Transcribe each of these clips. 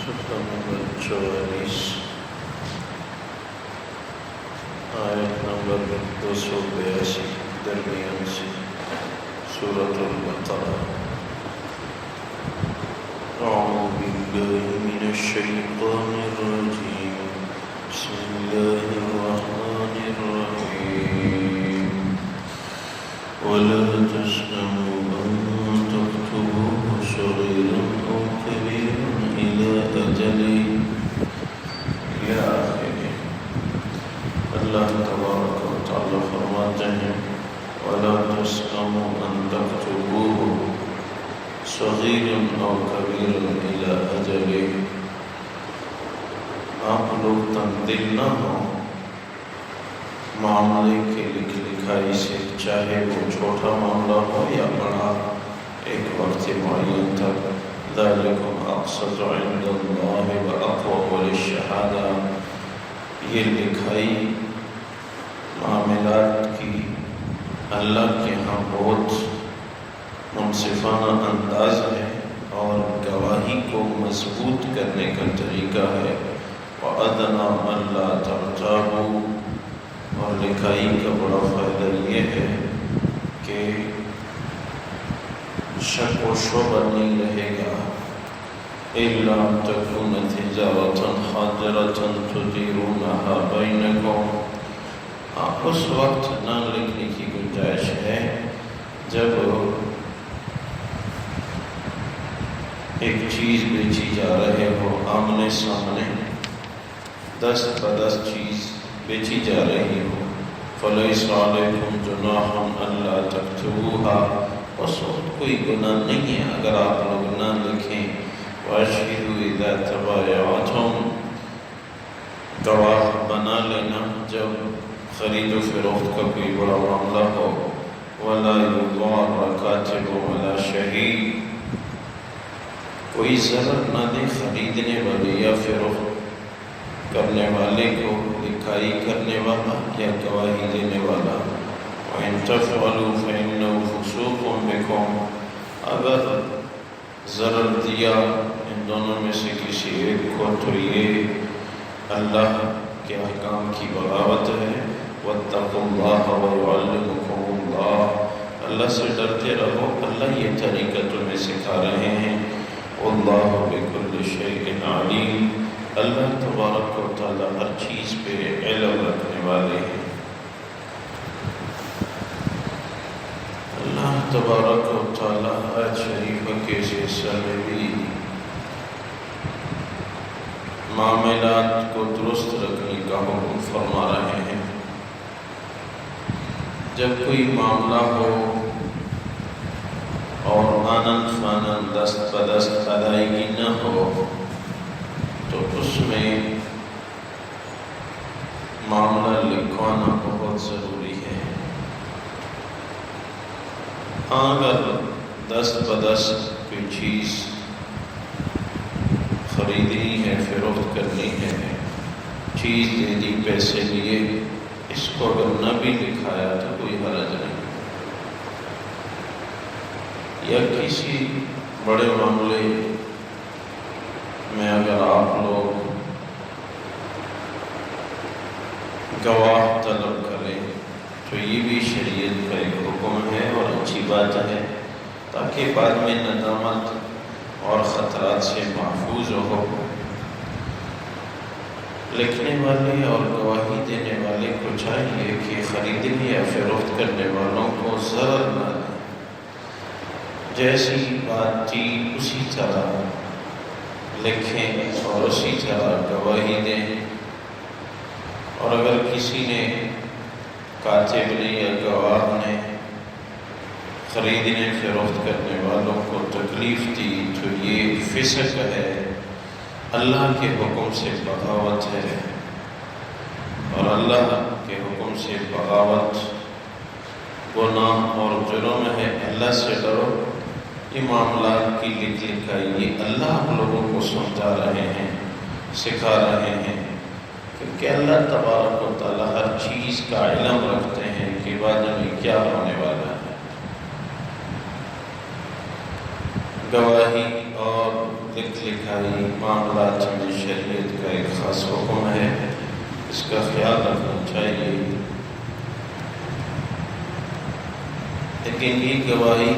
صفحہ نمبر 44 آیت نمبر 282 درمیان سے سورۃ البقرہ۔ اعوذ باللہ من الشیطان الرجیم، بسم اللہ الرحمن الرحیم۔ ولا تسأموا أن تكتبوه صغيرا أو كبيرا إلى أجله إلى آخره۔ اللہ تبارک و تعالی فرماتے ہیں ولا تسأموا أن تكتبوه صغيرا أو كبيرا إلى أجله۔ آپ لوگ تنگ نہ ہوں معاملے کے لکھائی سے، چاہے وہ چھوٹا معاملہ ہو یا بڑا، ایک وقت معین تک۔ ذالکم اقسط عند اللہ واقوم للشہادہ، یہ لکھائی معاملات کی اللہ کے ہاں بہت منصفانہ انداز ہے اور گواہی کو مضبوط کرنے کا طریقہ ہے۔ وَأَدْنَىٰ أَلَّا تَرْتَابُوا، اور لکھائی کا بڑا فائدہ یہ ہے کہ شک و شبہ نہیں رہے گا۔ إِلَّا تَكُونَ تِجَارَةً حَاضِرَةً تُدِيرُونَهَا بَيْنَكُمْ، اس وقت نہ لکھنے کی گنجائش ہے جب ایک چیز بیچی جا رہے ہو، آمنے سامنے دست بدست چیز بیچی جا رہی ہو۔ فَلَيْسَ عَلَيْكُمْ جُنَاحٌ أَلَّا تَكْتُبُوهَا، اس وقت کوئی گناہ نہیں ہے اگر آپ لوگ نہ لکھیں۔ وَأَشْهِدُوا إِذَا تَبَايَعْتُمْ، گواہ بنا لینا جب خرید و فروخت کا کوئی بڑا معاملہ ہو۔ وَلَا يُضَارَّ كَاتِبٌ وَلَا شَهِيدٌ، کوئی ضرر نہ دے خریدنے والے یا فروخت کرنے والے کو، لکھائی کرنے والا یا گواہی دینے والا۔ وَإِن تَفْعَلُوا فَإِنَّهُ فُسُوقٌ بِكُمْ، اگر ضرر دیا ان دونوں میں سے کسی ایک کو تو یہ اللہ کے احکام کی بغاوت ہے۔ وَاتَّقُوا اللَّهَ وَيُعَلِّمُكُمُ اللَّهُ، اللہ سے ڈرتے رہو، اللہ یہ طریقہ تمہیں سکھا رہے ہیں۔ وَاللَّهُ بِكُلِّ شَيْءٍ عَلِيمٌ، اللہ تبارک و تعالی ہر چیز پہ علم رکھنے والے ہیں۔ اللہ تبارک و تعالی آیت شریفہ کے اس حصہ میں بھی معاملات کو درست رکھنے کا حکم فرما رہے ہیں۔ جب کوئی معاملہ ہو اور آنن فانن دست بدست ادائیگی نہ ہو تو اس میں معاملہ لکھوانا بہت ضروری ہے۔ اگر دست بدست کوئی چیز خریدنی ہے، فروخت کرنی ہے، چیز دے دی، پیسے لیے، اس کو اگر نہ بھی لکھایا تو کوئی حرج نہیں۔ یا کسی بڑے معاملے میں اگر آپ لوگ گواہ طلب کریں تو یہ بھی شریعت کا ایک حکم ہے اور اچھی بات ہے، تاکہ بعد میں ندامت اور خطرات سے محفوظ ہو۔ لکھنے والے اور گواہی دینے والے کو چاہیے کہ خریدنے یا فروخت کرنے والوں کو ضرر نہ دیں، جیسی بات تھی اسی طرح لکھیں اور اسی طرح گواہی دیں۔ اور اگر کسی نے، کاتب نے یا گواہ نے خریدنے فروخت کرنے والوں کو تکلیف دی تو یہ فسق ہے، اللہ کے حکم سے بغاوت ہے، اور اللہ کے حکم سے بغاوت گناہ اور جرم ہے۔ اللہ سے ڈرو۔ یہ معاملات کی لکھائی یہ اللہ لوگوں کو سمجھا رہے ہیں، سکھا رہے ہیں، کیونکہ اللہ تبارک و تعالی ہر چیز کا علم رکھتے ہیں کہ بعد میں کیا ہونے والا ہے۔ گواہی اور لکھائی معاملات میں شریعت کا ایک خاص حکم ہے، اس کا خیال رکھنا چاہیے۔ لیکن یہ گواہی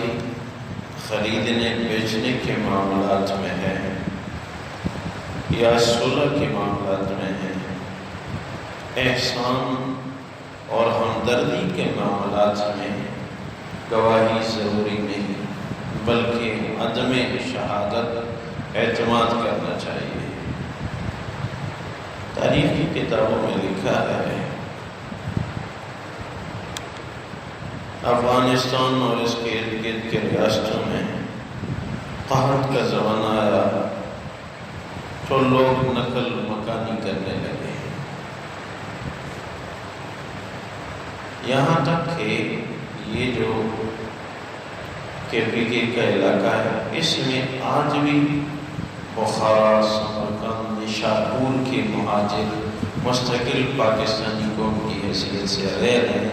خریدنے بیچنے کے معاملات میں ہے یا صلح کے معاملات میں ہے، احسان اور ہمدردی کے معاملات میں گواہی ضروری نہیں، بلکہ عدم شہادت اعتماد کرنا چاہیے۔ تاریخ کی کتابوں میں لکھا ہے افغانستان اور اس کے ارد گرد کے ریاستوں میں قحط کا زمانہ آیا تو لوگ نقل مکانی کرنے لگے، یہاں تک کہ یہ جو KPK کا علاقہ ہے، اس میں آج بھی بخارا، سمرقند، نشاپور کے مہاجر مستقل پاکستانی قوم کی حیثیت سے رہ رہے ہیں،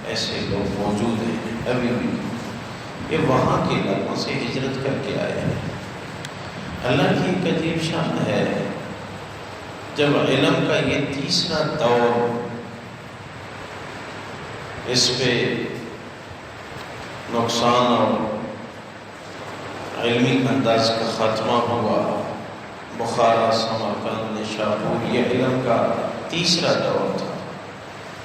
ایسے لوگ موجود ہیں ابھی بھی۔ یہ وہاں کے علاقوں سے ہجرت کر کے آئے ہیں۔ اللہ کی ایک عجیب شان ہے، جب علم کا یہ تیسرا دور اس پہ نقصان اور علمی انداز کا خاتمہ ہوا، بخارا، سمرقند، نشاپور، یہ علم کا تیسرا دور تھا۔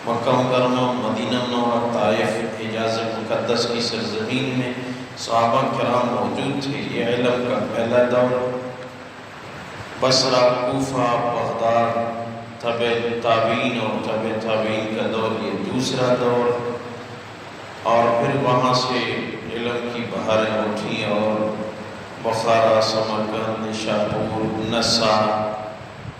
مکہ مکرمہ، مدینہ منورہ، طائف، حجاز مقدس کی سرزمین میں صحابہ کرام موجود تھے، یہ علم کا پہلا دور۔ بصرہ، کوفہ، بغداد، تبع تابعین اور تبع تابعین کا دور، یہ دوسرا دور۔ اور پھر وہاں سے علم کی بہاریں اٹھی اور بخارا، سمرقند، نشاپور، نسا،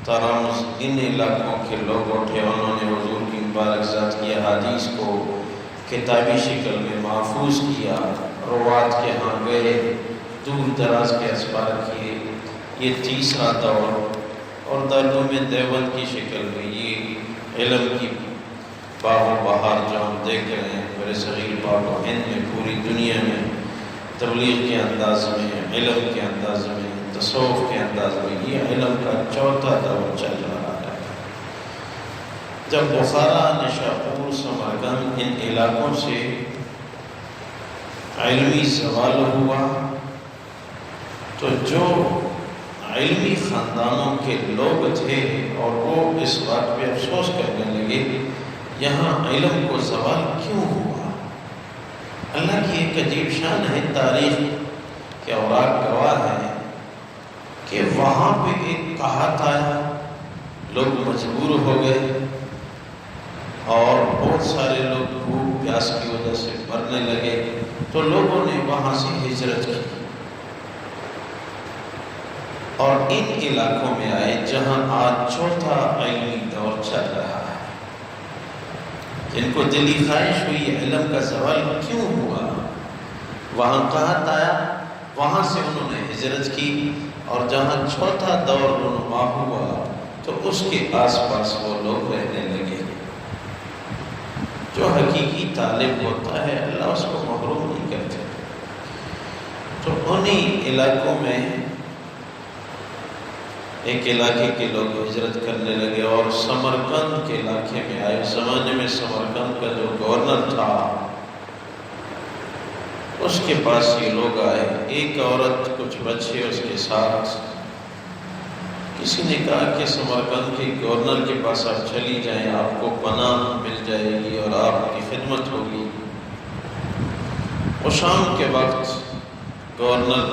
ترمز، ان علاقوں کے لوگ اٹھے، انہوں نے حضور کی مبارک ذات کی احادیث کو کتابی شکل میں محفوظ کیا، روات کے ہاں گئے، دور دراز کے اسفار کیے، یہ تیسرا دور۔ اور دردوں میں دیوبند کی شکل میں یہ علم کی باغ و بہار جو ہم دیکھ رہے ہیں بر صغیر پاک و ہند میں، پوری دنیا میں تبلیغ کے انداز میں، علم کے انداز میں، تصوف کے انداز میں، یہ علم کا چوتھا دور چل رہا ہے۔ جب بخارا، نشاپور، سمرقند، ان علاقوں سے علمی زوال ہوا تو جو علمی خاندانوں کے لوگ تھے اور وہ اس بات پہ افسوس کرنے لگے یہاں علم کو زوال کیوں ہوا۔ اللہ کی ایک عجیب شان ہے، تاریخ کے اوراق گواہ ہیں کہ وہاں پہ ایک قحط آیا، لوگ مجبور ہو گئے اور بہت سارے لوگ بھوک پیاس کی وجہ سے مرنے لگے، تو لوگوں نے وہاں سے ہجرت کی اور ان علاقوں میں آئے جہاں آج چوتھا علمی دور چل رہا ہے۔ جن کو دلی خواہش ہوئی علم کا زوال کیوں ہوا، وہاں قحط آیا، وہاں سے انہوں نے ہجرت کی، اور جہاں چوتھا دور رونما ہوا تو اس کے آس پاس وہ لوگ رہنے لگے۔ جو حقیقی طالب ہوتا ہے اللہ اس کو محروم نہیں کرتے۔ تو انہی علاقوں میں ایک علاقے کے لوگ ہجرت کرنے لگے اور سمرقند کے علاقے میں آئے۔ اس زمانے میں سمرقند کا جو گورنر تھا اس کے پاس یہ لوگ آئے، ایک عورت، کچھ بچے اس کے ساتھ۔ کسی نے کہا کہ سمرقند کے گورنر کے پاس آپ چلی جائیں، آپ کو پناہ مل جائے گی اور آپ کی خدمت ہوگی۔ وہ شام کے وقت گورنر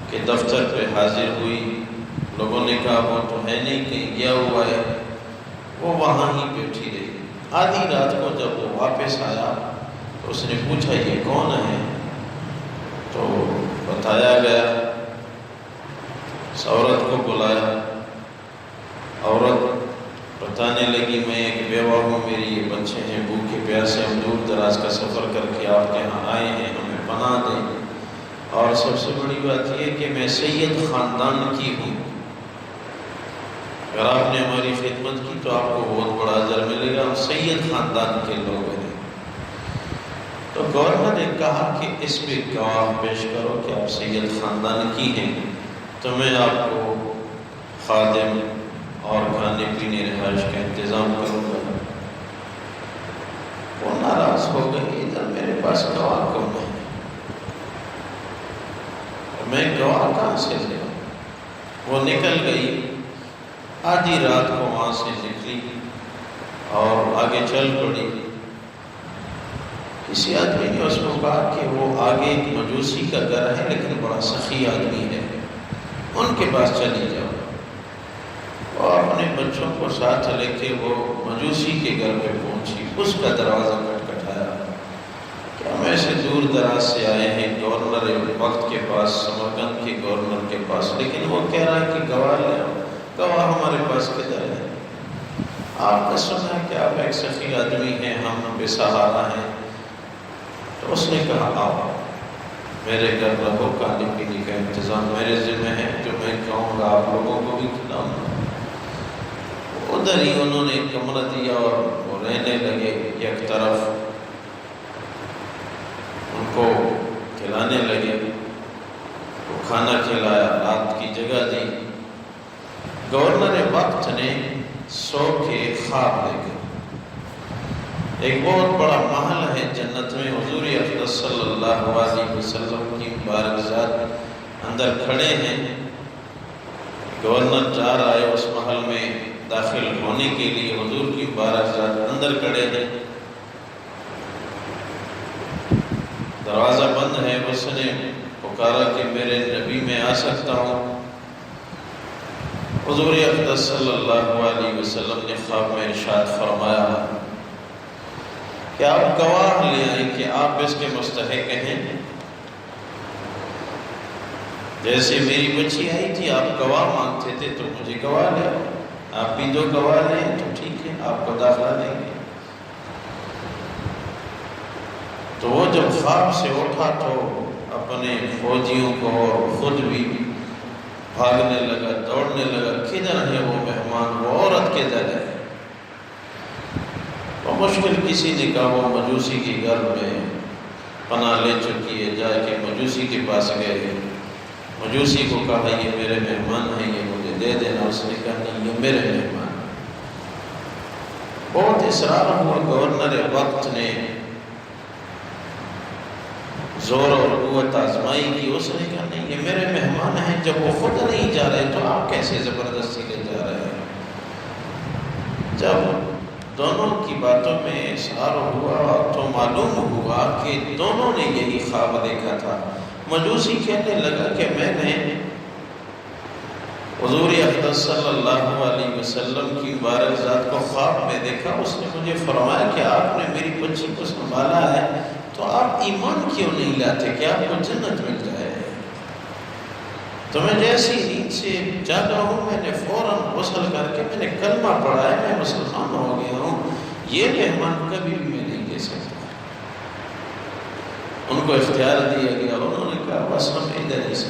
کے دفتر پہ حاضر ہوئی، لوگوں نے کہا وہ تو ہے نہیں، کہیں گیا ہوا ہے۔ وہ وہاں ہی بیٹھی رہی۔ آدھی رات کو جب وہ واپس آیا تو اس نے پوچھا یہ کون ہے، تو بتایا گیا۔ اس عورت کو بلایا، عورت بتانے لگی میں ایک بیوہ ہوں، میری یہ بچے ہیں، بھوکے پیاسے، ہم دور دراز کا سفر کر کے آپ کے یہاں آئے ہیں، ہمیں پناہ دیں، اور سب سے بڑی بات یہ کہ میں سید خاندان کی ہوں، اگر آپ نے ہماری خدمت کی تو آپ کو بہت بڑا اجر ملے گا، ہم سید خاندان کے لوگ ہیں۔ تو گورنر نے کہا کہ اس پہ گواہ پیش کرو کہ آپ سید خاندان کی ہیں۔ تو میں آپ کو خادم اور کھانے پینے رہائش کا انتظام کروں گا۔ وہ ناراض ہو گئی، ادھر میرے پاس گواہ کون ہے، میں گواہ کہاں سے لے؟ وہ نکل گئی، آدھی رات کو وہاں سے نکلی اور آگے چل پڑی۔ کسی آدمی نے اس کو کہا کہ وہ آگے مجوسی کا گھر ہے لیکن بڑا سخی آدمی ہے، ان کے پاس چلی جاؤ۔ اور اپنے بچوں کو ساتھ لے کے وہ مجوسی کے گھر پہ پہنچی، اس کا دروازہ کھٹکھٹایا کہ ہم ایسے دور دراز سے آئے ہیں گورنر وقت کے پاس، سمرقند کے گورنر کے پاس، لیکن وہ کہہ رہا ہے کہ گواہ لے آؤ۔ گواہ ہمارے پاس کدھر ہے؟ آپ نے سنا کہ آپ ایک سخی آدمی ہیں، ہم بے سہارا ہیں۔ تو اس نے کہا آؤ میرے گھر رہو، کھانے پینے کا انتظام میرے ذمہ ہے، جو میں کہوں گا آپ لوگوں کو بھی کھلاؤں گا۔ ادھر ہی انہوں نے کمرہ دیا اور وہ رہنے لگے ایک طرف، ان کو کھلانے لگے، وہ کھانا کھلایا، رات کی جگہ دی۔ گورنر وقت نے سو کے خواب دیکھا، ایک بہت بڑا محل ہے جنت میں، حضور اقدس صلی اللہ علیہ وسلم کی مبارک ذات اندر کھڑے ہیں۔ گورنر جا رہا ہے اس محل میں داخل ہونے کے لیے، حضور کی مبارک ذات اندر کھڑے ہیں، دروازہ بند ہے۔ اس نے پکارا کہ میرے نبی میں آ سکتا ہوں؟ حضور اقدس صلی اللہ علیہ وسلم نے خواب میں ارشاد فرمایا کہ آپ گواہ لے آئیں کہ آپ اس کے مستحق ہیں۔ جیسے میری بچی آئی تھی، آپ گواہ مانگتے تھے تو مجھے گواہ لے آؤ، آپ بھی دو گواہ لیں تو ٹھیک ہے، آپ کو داخلہ دیں گے۔ تو وہ جب خواب سے اٹھا تو اپنے فوجیوں کو اور خود بھی بھاگنے لگا، دوڑنے لگا، کدھر ہے وہ مہمان، وہ عورت کدھر ہے؟ وہ مشکل کسی نے کہا وہ مجوسی کے گھر میں پناہ لے چکی ہے، جا کے مجوسی کے پاس گئے، مجوسی کو کہا یہ میرے مہمان ہیں، یہ مجھے دے دینا۔ اس نے کہا نہیں، یہ میرے مہمان۔ بہت اصرار ہوا، گورنر وقت نے زور اور قوت آزمائی کی، اس نے کہا نہیں یہ میرے مہمان ہیں، جب وہ خود نہیں جا رہے تو آپ کیسے زبردستی لے جا رہے ہیں؟ جب دونوں کی باتوں میں اصرار ہوا تو معلوم ہوا کہ دونوں نے یہی خواب دیکھا تھا۔ مجوسی کہنے لگا کہ میں نے حضور اقدس صلی اللہ علیہ وسلم کی مبارک ذات کو خواب میں دیکھا، اس نے مجھے فرمایا کہ آپ نے میری بچی کو سنبھالا ہے تو آپ ایمان کیوں نہیں لاتے کہ آپ کو جنت مل جائے؟ تو میں جیسی نیند سے جاگا ہوں، میں نے فوراً غسل کر کے میں نے کلمہ پڑھا ہے، میں مسلمان ہو گیا ہوں، یہ مہمان کبھی بھی میں نہیں دے سکتا۔ ان کو اختیار دیا گیا، انہوں نے کہا بس ہم ادھر ہی سے۔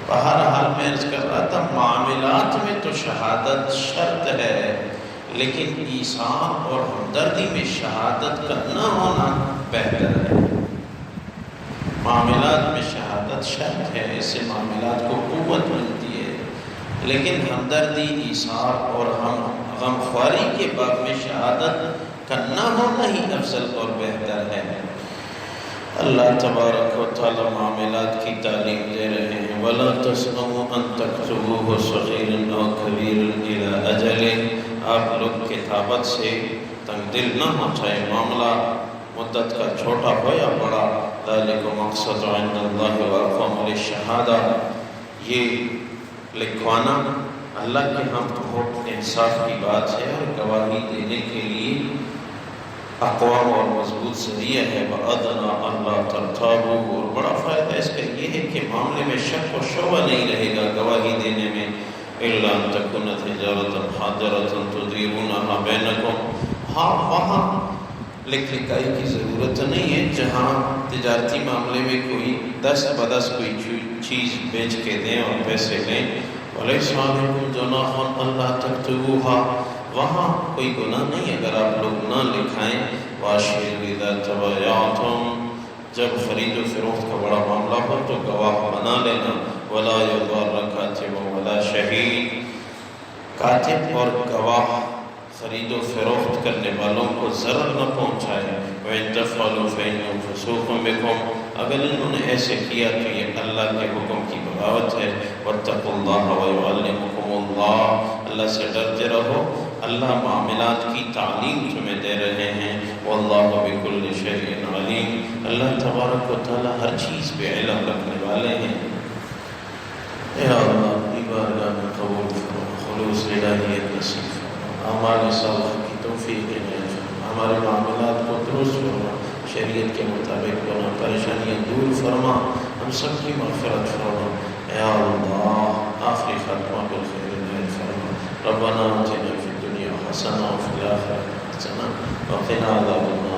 بہرحال میں عرض کر رہا تھا، معاملات میں تو شہادت شرط ہے، لیکن ایثار اور ہمدردی میں شہادت کا نہ ہونا بہتر ہے۔ معاملات میں شہادت شرط ہے، اس سے معاملات کو قوت ملتی ہے، لیکن ہمدردی، ایثار اور غمخواری کے باب میں شہادت کا نہ ہونا ہی افضل اور بہتر ہے۔ اللہ تبارک و تعالی معاملات کی تعلیم دے رہے ہیں، وَلَا تَسْأَمُوا أَن تَكْتُبُوهُ صَغِيرًا أَوْ كَبِيرًا إِلَىٰ أَجَلٍ۔ آپ لوگ کتابت سے تنگ دل نہ ہو، چاہے معاملہ مدت کا چھوٹا ہو یا بڑا۔ ذَلِكُمْ أَقْسَطُ عِندَ اللَّهِ وَأَقْوَمُ لِلشَّهَادَةِ، یہ لکھوانا اللہ کے ہاں بہت انصاف کی بات ہے اور گواہی دینے کے لیے اقوام اور مضبوط ذریعہ ہے۔ وَأَدْنَىٰ أَلَّا تَرْتَابُوا، اور بڑا فائدہ اس کا یہ ہے کہ معاملے میں شک و شبہ نہیں رہے گا گواہی دینے میں۔ إِلَّا أَن تَكُونَ تِجَارَةً حَاضِرَةً تُدِيرُونَهَا بَيْنَكُمْ، ہاں وہاں لکھ لکھائی کی ضرورت نہیں ہے، جہاں تجارتی معاملے میں کوئی دست بدست کوئی چیز بیچ کے دیں اور پیسے لیں۔ وَلَيْسَ عَلَيْكُمْ جُنَاحٌ أَلَّا تَكْتُبُوهَا، وہاں کوئی گناہ نہیں اگر آپ لوگ نہ لکھائیں۔ وَأَشْهِدُوا إِذَا تَبَايَعْتُمْ، جب خرید و فروخت کا بڑا معاملہ ہو تو گواہ بنا لینا. ولا یضار کاتب ولا شہید، کاتب اور گواہ خرید و فروخت کرنے والوں کو ضرر نہ پہنچائے. وَإِن تَفْعَلُوا فَإِنَّهُ فُسُوقٌ بِكُمْ، اگر انہوں نے ایسے کیا تو یہ اللہ کے حکم کی بغاوت ہے. وَاتَّقُوا اللَّهَ وَيُعَلِّمُكُمُ اللَّهُ، اللہ سے ڈرتے رہو، اللہ معاملات کی تعلیم تمہیں دے رہے ہیں. وَاللَّهُ بِكُلِّ شَيْءٍ عَلِيمٌ، اللہ تبارک و تعالی ہر چیز پہ علم رکھنے والے ہیں. اے اللہ اپنی بارگاہ میں قبول فرما، خلوص الہیت نصیب فرما، اعمال صالحہ کی توفیق عنایت فرما، ہمارے معاملات کو درست فرما، شریعت کے مطابق بنا، پریشانیاں دور فرما، ہم سب کی مغفرت فرما. اے اللہ آخری خاتمہ بالخیر عنایت فرما. ربنا آتنا فی الدنیا حسنہ وفی الآخرۃ حسنہ وقنا عذاب النار.